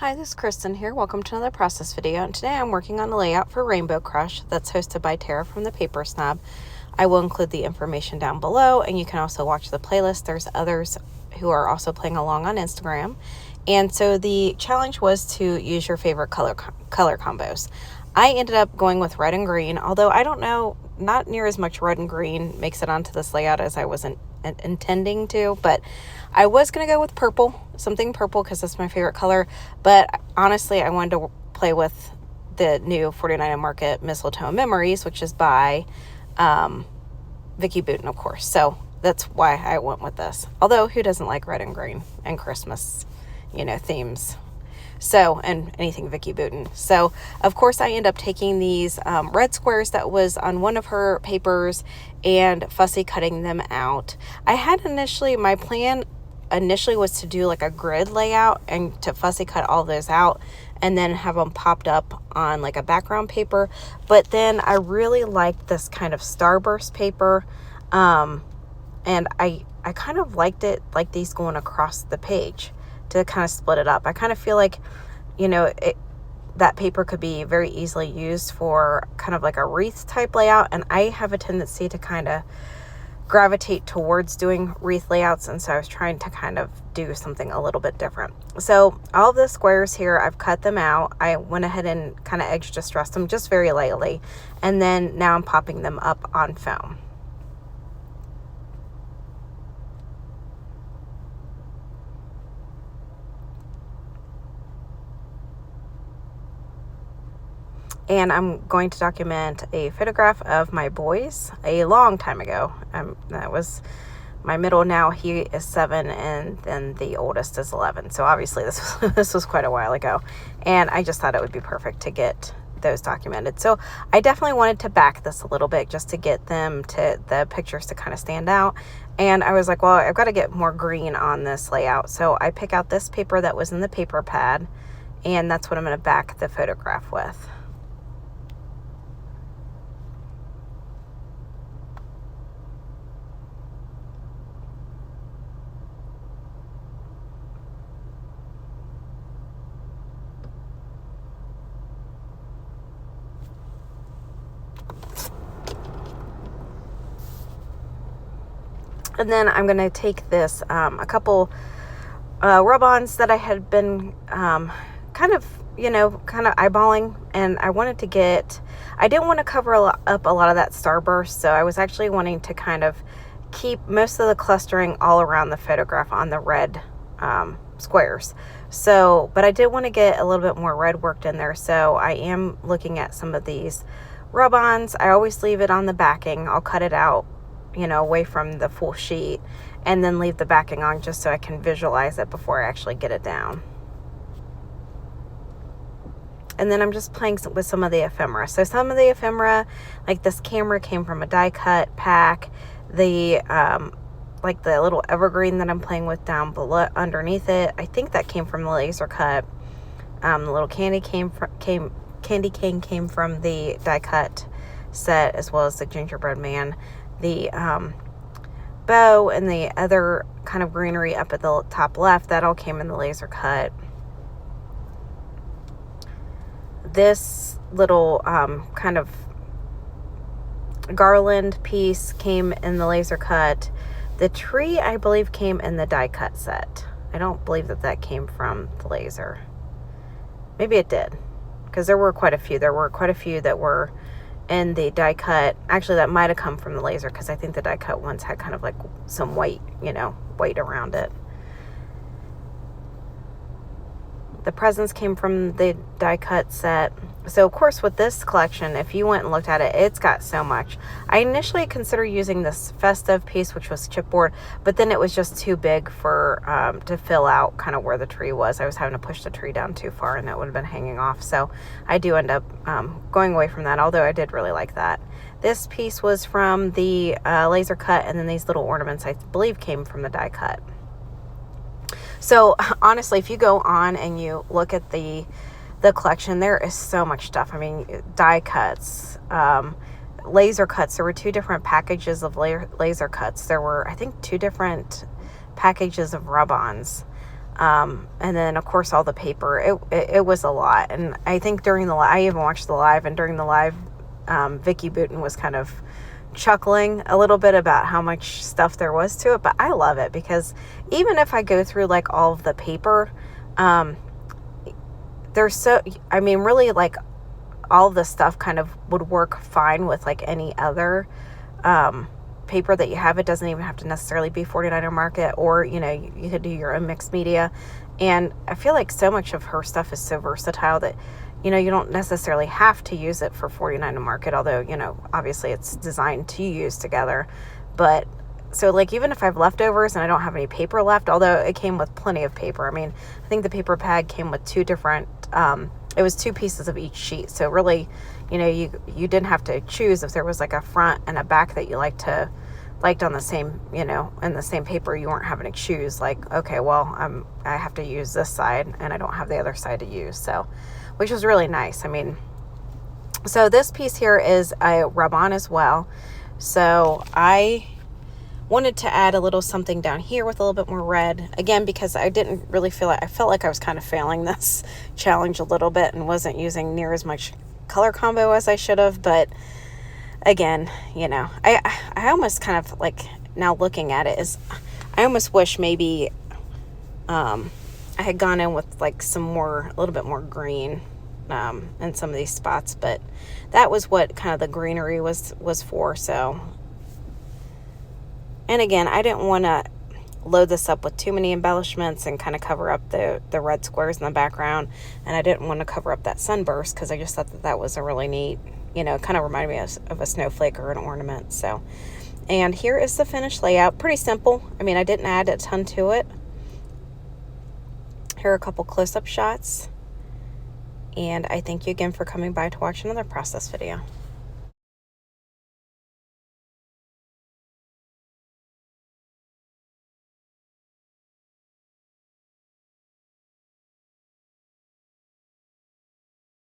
Hi, this is Kristen here. Welcome to another process video, and today I'm working on a layout for Rainbow Crush that's hosted by Tara from the Paper Snob. I will include the information down below, and you can also watch the playlist. There's others who are also playing along on Instagram. And so the challenge was to use your favorite color combos. I ended up going with red and green, although I don't know, not near as much red and green makes it onto this layout as I wasn't intending to, but I was going to go with purple, something purple, because that's my favorite color. But honestly, I wanted to play with the new 49 and Market Mistletoe Memories, which is by Vicki Boutin, of course. So that's why I went with this. Although, who doesn't like red and green and Christmas, themes? So, and anything Vicki Boutin. So, of course, I end up taking these red squares that was on one of her papers and fussy cutting them out. I had my plan initially was to do like a grid layout and to fussy cut all those out and then have them popped up on like a background paper. But then I really liked this kind of starburst paper. And I kind of liked it like these going across the page to kind of split it up. I kind of feel like, that paper could be very easily used for kind of like a wreath type layout. And I have a tendency to kind of gravitate towards doing wreath layouts. And so I was trying to kind of do something a little bit different. So all of the squares here, I've cut them out. I went ahead and kind of edge distressed them just very lightly. And then now I'm popping them up on foam. And I'm going to document a photograph of my boys a long time ago. That was my middle now. He is 7, and then the oldest is 11. So obviously this was quite a while ago. And I just thought it would be perfect to get those documented. So I definitely wanted to back this a little bit just to get the pictures to kind of stand out. And I was like, well, I've got to get more green on this layout. So I pick out this paper that was in the paper pad, and that's what I'm going to back the photograph with. And then I'm going to take this, a couple rub-ons that I had been kind of eyeballing. And I wanted to I didn't want to cover up a lot of that starburst. So I was actually wanting to kind of keep most of the clustering all around the photograph on the red squares. So, but I did want to get a little bit more red worked in there. So I am looking at some of these rub-ons. I always leave it on the backing. I'll cut it out, away from the full sheet, and then leave the backing on just so I can visualize it before I actually get it down. And then I'm just playing with some of the ephemera. So some of the ephemera, like this camera, came from a die cut pack. The like the little evergreen that I'm playing with down below underneath it, I think that came from the laser cut. The little candy cane came from the die cut set, as well as the gingerbread man. The bow and the other kind of greenery up at the top left, that all came in the laser cut. This little kind of garland piece came in the laser cut. The tree, I believe, came in the die cut set. I don't believe that came from the laser. Maybe it did, because there were quite a few. There were quite a few that were in the die cut. Actually, that might have come from the laser, because I think the die cut ones had kind of like some white, white around it. The presents came from the die cut set. So of course, with this collection, if you went and looked at it, it's got so much. I initially considered using this festive piece, which was chipboard, but then it was just too big for to fill out kind of where the tree was. I was having to push the tree down too far, and it would have been hanging off. So I do end up going away from that, although I did really like that. This piece was from the laser cut, and then these little ornaments, I believe, came from the die cut. So honestly, if you go on and you look at the collection, there is so much stuff. I mean, die cuts, laser cuts. There were 2 different packages of laser cuts. There were, I think, 2 different packages of rub-ons. And then of course all the paper. It was a lot. And I think I even watched the live, and during the live, Vicki Boutin was kind of chuckling a little bit about how much stuff there was to it. But I love it because even if I go through like all of the paper, really, like, all of the stuff kind of would work fine with like any other paper that you have. It doesn't even have to necessarily be 49er market, or you could do your own mixed media. And I feel like so much of her stuff is so versatile that you don't necessarily have to use it for 49er market, although obviously it's designed to use together. But so, like, even if I have leftovers and I don't have any paper left, although it came with plenty of paper. I mean, I think the paper pad came with two different, it was 2 pieces of each sheet. So really, you didn't have to choose if there was like a front and a back that you liked on the same, in the same paper. You weren't having to choose like, okay, well, I have to use this side and I don't have the other side to use. So, which was really nice. I mean, so this piece here is a rub-on as well. So I wanted to add a little something down here with a little bit more red, again, because I didn't really I felt like I was kind of failing this challenge a little bit and wasn't using near as much color combo as I should have. But again, I almost kind of, like, now looking at it, I almost wish maybe I had gone in with like a little bit more green in some of these spots, but that was what kind of the greenery was for. So, and again, I didn't want to load this up with too many embellishments and kind of cover up the red squares in the background. And I didn't want to cover up that sunburst because I just thought that was a really neat, kind of reminded me of a snowflake or an ornament. So, and here is the finished layout. Pretty simple. I mean, I didn't add a ton to it. Here are a couple close-up shots. And I thank you again for coming by to watch another process video.